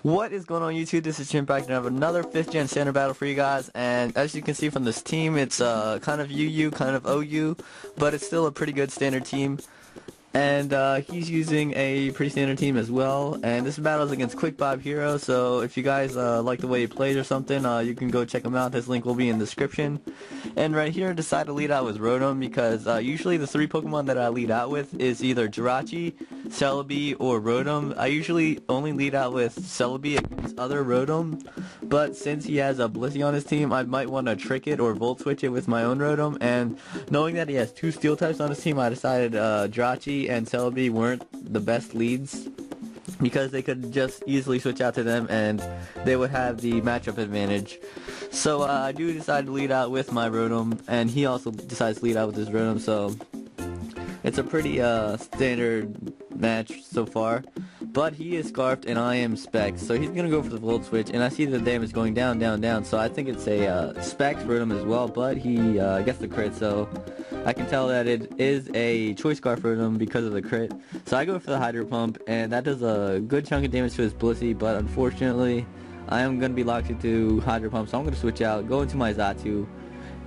What is going on YouTube? This is Chimpact and I have another 5th gen standard battle for you guys, and as you can see from this team, it's kind of UU, kind of OU, but it's still a pretty good standard team. And he's using a pretty standard team as well, and this battle is against QuickBobHero, so if you guys like the way he plays or something, you can go check him out. His link will be in the description. And right here I decided to lead out with Rotom because usually the 3 Pokemon that I lead out with is either Jirachi, Celebi, or Rotom. I usually only lead out with Celebi against other Rotom, but since he has a Blissey on his team, I might want to trick it or Volt Switch it with my own Rotom, and knowing that he has 2 Steel types on his team, I decided Jirachi and Celebi weren't the best leads because they could just easily switch out to them and they would have the matchup advantage. So I do decide to lead out with my Rotom, and he also decides to lead out with his Rotom, so it's a pretty standard match so far. But he is Scarfed and I am Specs, so he's going to go for the Volt Switch, and I see the damage going down, down, down, so I think it's a Specs Rotom as well, but he gets the crit, so I can tell that it is a Choice Scarf Rotom because of the crit. So I go for the Hydro Pump, and that does a good chunk of damage to his Blissey, but unfortunately I am going to be locked into Hydro Pump, so I'm going to switch out, go into my Xatu,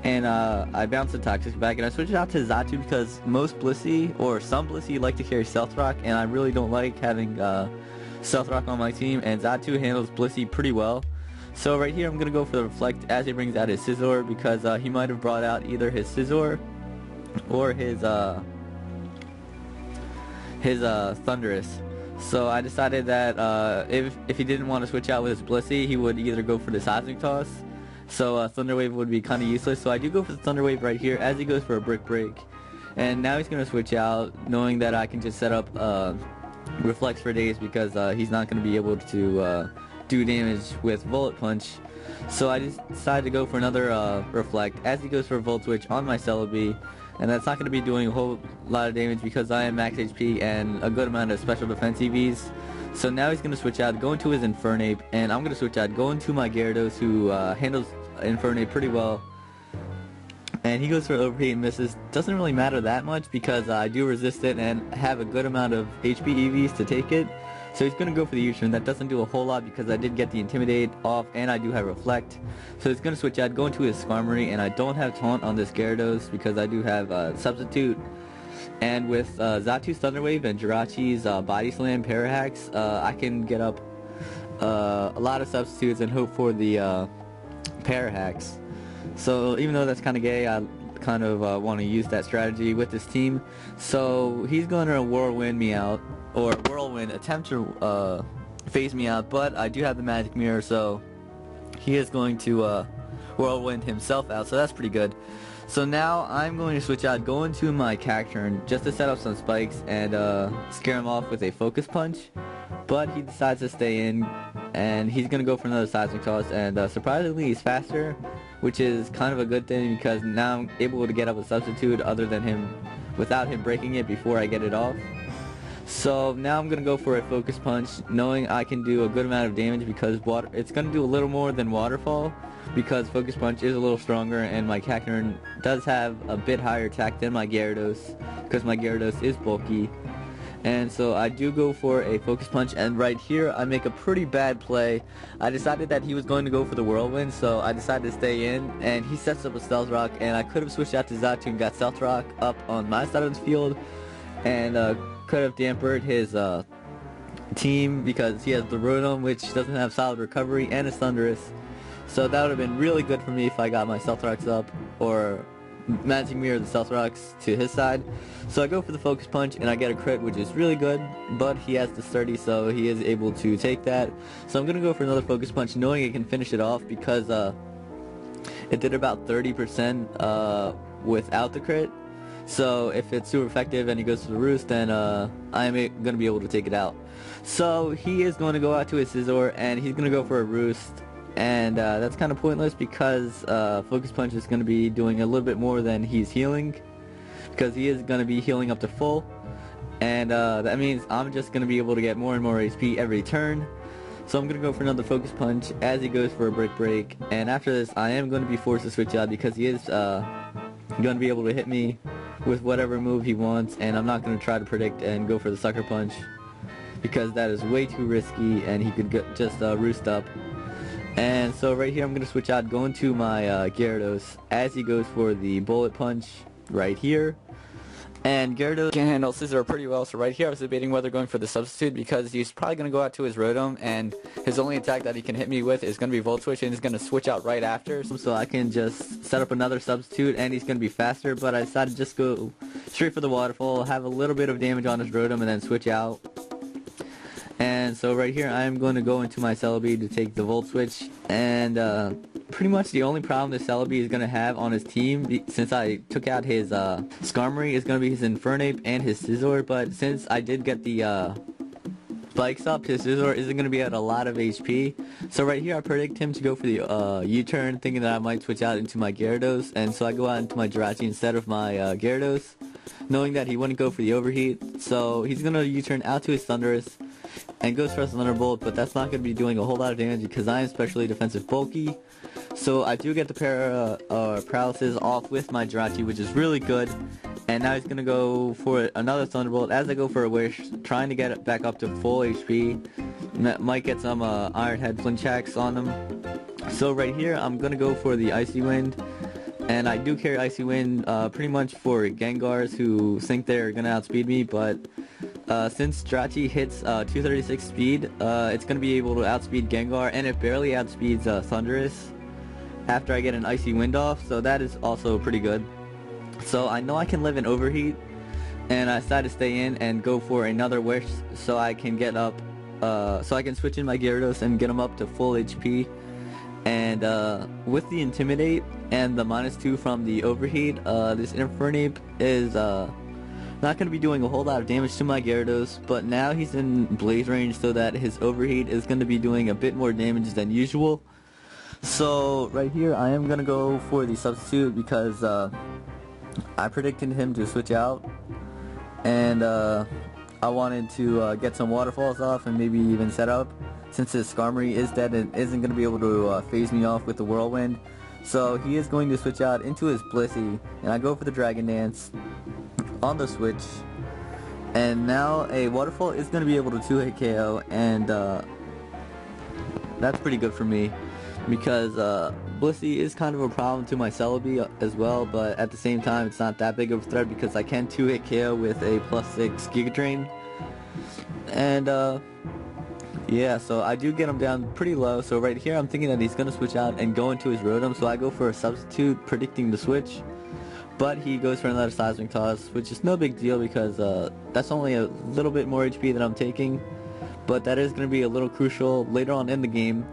and I bounce the Toxic back, and I switch it out to Xatu because most Blissey, or some Blissey, like to carry Stealth Rock, and I really don't like having Stealth Rock on my team, and Xatu handles Blissey pretty well. So right here I'm going to go for the Reflect as he brings out his Scizor, because he might have brought out either his Scizor or his Thundurus. So I decided that if he didn't want to switch out with his Blissey, he would either go for the Seismic Toss, so Thunder Wave would be kind of useless, so I do go for the Thunder Wave right here as he goes for a Brick Break. And now he's going to switch out, knowing that I can just set up Reflects for days because he's not going to be able to do damage with Bullet Punch. So I just decided to go for another Reflect as he goes for a Volt Switch on my Celebi, and that's not going to be doing a whole lot of damage because I am max HP and a good amount of special defense EVs. So now he's going to switch out, go into his Infernape, and I'm going to switch out, go into my Gyarados, who handles Infernape pretty well. And he goes for Overheat and misses. Doesn't really matter that much because I do resist it and have a good amount of HP EVs to take it. So he's going to go for the U-turn. That doesn't do a whole lot because I did get the Intimidate off and I do have Reflect. So he's going to switch out, go into his Skarmory, and I don't have Taunt on this Gyarados because I do have Substitute. And with Xatu's Thunder Wave and Jirachi's Body Slam Parahacks, I can get up a lot of substitutes and hope for the Parahacks. So even though that's kind of gay, I kind of want to use that strategy with this team. So he's going to Whirlwind me out, or Whirlwind attempt to phase me out, but I do have the Magic Mirror, so he is going to Whirlwind himself out, so that's pretty good. So now I'm going to switch out, go into my Cacturn just to set up some spikes and scare him off with a Focus Punch, but he decides to stay in, and he's going to go for another Seismic Toss, and surprisingly he's faster, which is kind of a good thing because now I'm able to get up a Substitute other than him, without him breaking it before I get it off. So now I'm going to go for a Focus Punch, knowing I can do a good amount of damage because it's going to do a little more than Waterfall, because Focus Punch is a little stronger and my Cacturn does have a bit higher attack than my Gyarados because my Gyarados is bulky. And so I do go for a Focus Punch, and right here I make a pretty bad play. I decided that he was going to go for the Whirlwind, so I decided to stay in, and he sets up a Stealth Rock, and I could have switched out to Xatu and got Stealth Rock up on my side of the field, and could have dampened his team because he has the Rotom, which doesn't have solid recovery, and his Thundurus. So that would have been really good for me if I got my Stealth Rocks up, or Magic Mirror the Stealth Rocks to his side. So I go for the Focus Punch and I get a crit, which is really good, but he has the Sturdy, so he is able to take that. So I'm going to go for another Focus Punch, knowing it can finish it off because it did about 30% without the crit. So if it's super effective and he goes to the Roost, then I'm going to be able to take it out. So he is going to go out to his Scizor and he's going to go for a Roost. And that's kind of pointless because Focus Punch is going to be doing a little bit more than he's healing, because he is going to be healing up to full, and that means I'm just going to be able to get more and more HP every turn. So I'm going to go for another Focus Punch as he goes for a Brick Break, and after this I am going to be forced to switch out because he is going to be able to hit me with whatever move he wants, and I'm not going to try to predict and go for the Sucker Punch because that is way too risky and he could just roost up. And so right here I'm going to switch out, go into my Gyarados as he goes for the Bullet Punch right here. And Gyarados can handle Scizor pretty well, so right here I was debating whether going for the substitute because he's probably going to go out to his Rotom and his only attack that he can hit me with is going to be Volt Switch, and he's going to switch out right after. So I can just set up another substitute and he's going to be faster, but I decided to just go straight for the Waterfall, have a little bit of damage on his Rotom and then switch out. And so right here I'm going to go into my Celebi to take the Volt Switch, and pretty much the only problem this Celebi is going to have on his team, since I took out his Skarmory, is going to be his Infernape and his Scizor, but since I did get the spikes up, his Scizor isn't going to be at a lot of HP. So right here I predict him to go for the U-turn, thinking that I might switch out into my Gyarados, and so I go out into my Jirachi instead of my Gyarados, knowing that he wouldn't go for the Overheat. So he's going to U-turn out to his Thundurus and goes for a Thunderbolt, but that's not going to be doing a whole lot of damage because I am specially defensive bulky. So I do get the paralysis off with my Jirachi, which is really good. And now he's going to go for another Thunderbolt as I go for a Wish, trying to get it back up to full HP. Might get some Iron Head Flinch hacks on him. So right here I'm going to go for the Icy Wind. And I do carry Icy Wind pretty much for Gengars who think they're going to outspeed me, but since Jirachi hits 236 speed, it's going to be able to outspeed Gengar, and it barely outspeeds Thundurus after I get an Icy Wind off, so that is also pretty good. So I know I can live in Overheat, and I decided to stay in and go for another Wish so I can get up, so I can switch in my Gyarados and get him up to full HP. And with the Intimidate and the -2 from the Overheat, this Infernape is not going to be doing a whole lot of damage to my Gyarados, but now he's in Blaze range so that his Overheat is going to be doing a bit more damage than usual. So right here I am going to go for the substitute because I predicted him to switch out, and I wanted to get some Waterfalls off and maybe even set up, since his Skarmory is dead and isn't going to be able to phase me off with the Whirlwind. So he is going to switch out into his Blissey, and I go for the Dragon Dance on the switch, and now a Waterfall is going to be able to 2-hit KO, and that's pretty good for me because Blissey is kind of a problem to my Celebi as well, but at the same time it's not that big of a threat because I can 2-hit KO with a +6 Giga Drain. And yeah, so I do get him down pretty low. So right here I'm thinking that he's going to switch out and go into his Rotom, so I go for a substitute predicting the switch. But he goes for another Seismic Toss, which is no big deal because that's only a little bit more HP that I'm taking. But that is going to be a little crucial later on in the game.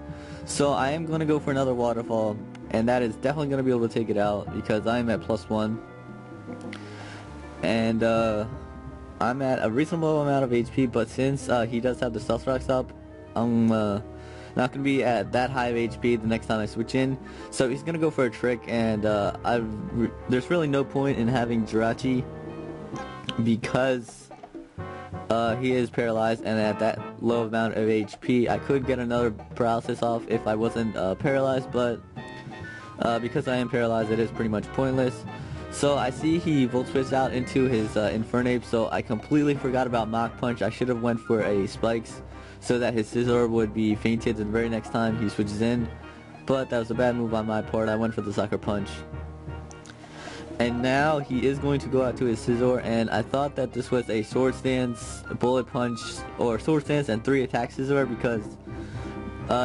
So I am going to go for another Waterfall, and that is definitely going to be able to take it out because I am at +1. And I'm at a reasonable amount of HP, but since he does have the Stealth Rocks up, I'm not going to be at that high of HP the next time I switch in. So he's going to go for a Trick, and there's really no point in having Jirachi because he is paralyzed, and at that low amount of HP I could get another paralysis off if I wasn't paralyzed, but because I am paralyzed it is pretty much pointless. So I see he Volt Switched out into his Infernape, so I completely forgot about Mach Punch. I should have went for a Spikes so that his Scizor would be fainted the very next time he switches in, but that was a bad move on my part. I went for the Sucker Punch. And now he is going to go out to his Scizor, and I thought that this was a Sword Stance, Bullet Punch, or Sword Stance and 3-attack Scizor, because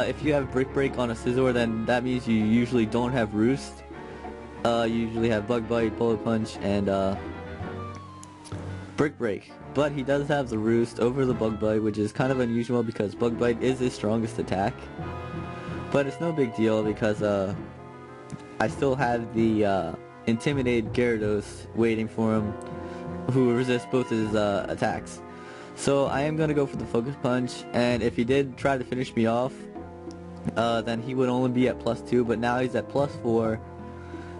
if you have Brick Break on a Scizor, then that means you usually don't have Roost. You usually have Bug Bite, Bullet Punch, and Brick Break. But he does have the Roost over the Bug Bite, which is kind of unusual because Bug Bite is his strongest attack. But it's no big deal because I still have the Intimidated Gyarados waiting for him, who resists both his attacks. So I am going to go for the Focus Punch, and if he did try to finish me off, then he would only be at +2, but now he's at +4.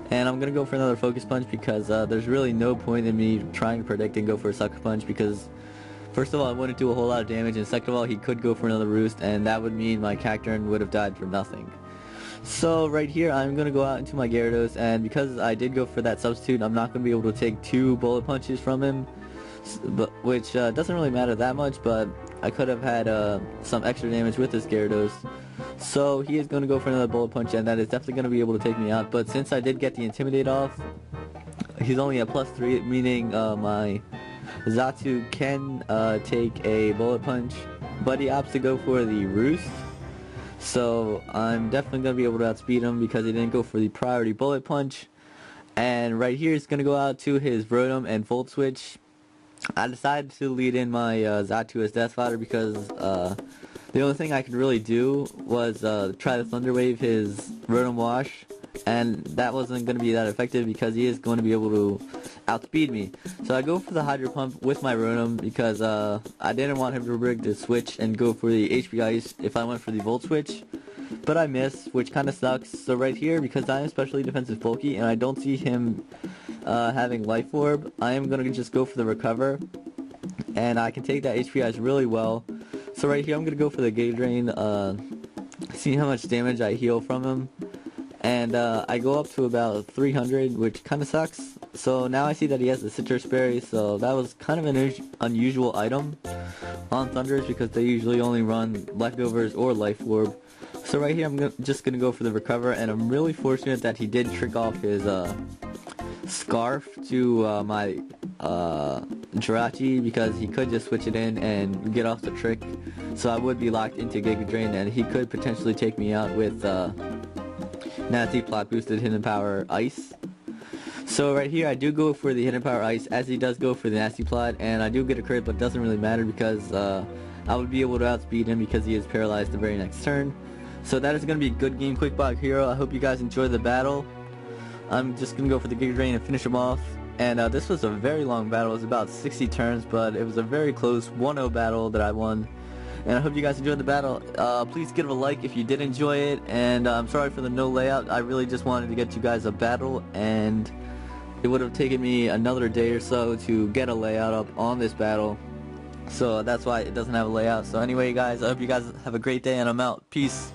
And I'm going to go for another Focus Punch because there's really no point in me trying to predict and go for a Sucker Punch because first of all, it wouldn't do a whole lot of damage, and second of all, he could go for another Roost, and that would mean my Cacturne would have died for nothing. So right here, I'm going to go out into my Gyarados, and because I did go for that substitute, I'm not going to be able to take 2 Bullet Punches from him, which doesn't really matter that much, but I could have had some extra damage with this Gyarados. So he is going to go for another Bullet Punch, and that is definitely going to be able to take me out. But since I did get the Intimidate off, he's only at +3, meaning my Xatu can take a Bullet Punch, but he opts to go for the Roost. So I'm definitely going to be able to outspeed him because he didn't go for the priority Bullet Punch. And right here he's going to go out to his Rotom and Volt Switch. I decided to lead in my Xatu as Death Fodder because the only thing I could really do was try to Thunder Wave his Rotom Wash, and that wasn't going to be that effective because he is going to be able to outspeed me. So I go for the Hydro Pump with my Rotom because I didn't want him to rig the switch and go for the HP Ice if I went for the Volt Switch. But I missed, which kind of sucks. So right here, because I am specially defensive bulky and I don't see him having Life Orb, I am going to just go for the Recover. And I can take that HP Ice really well. So right here, I'm going to go for the Giga Drain, see how much damage I heal from him. And I go up to about 300, which kind of sucks. So now I see that he has the Citrus Berry, so that was kind of an unusual item on Thunders because they usually only run Leftovers or Life Orb. So right here I'm just going to go for the Recover, and I'm really fortunate that he did trick off his Scarf to my Jirachi because he could just switch it in and get off the trick. So I would be locked into Giga Drain, and he could potentially take me out with Nasty Plot boosted Hidden Power Ice. So right here I do go for the Hidden Power Ice as he does go for the Nasty Plot, and I do get a crit, but it doesn't really matter because I would be able to outspeed him because he is paralyzed the very next turn. So that is going to be a good game, QuickBobHero. I hope you guys enjoyed the battle. I'm just going to go for the Giga Drain and finish him off. And this was a very long battle. It was about 60 turns, but it was a very close 1-0 battle that I won. And I hope you guys enjoyed the battle. Please give it a like if you did enjoy it. And I'm sorry for the no layout. I really just wanted to get you guys a battle, and it would have taken me another day or so to get a layout up on this battle. So that's why it doesn't have a layout. So anyway, guys, I hope you guys have a great day, and I'm out. Peace.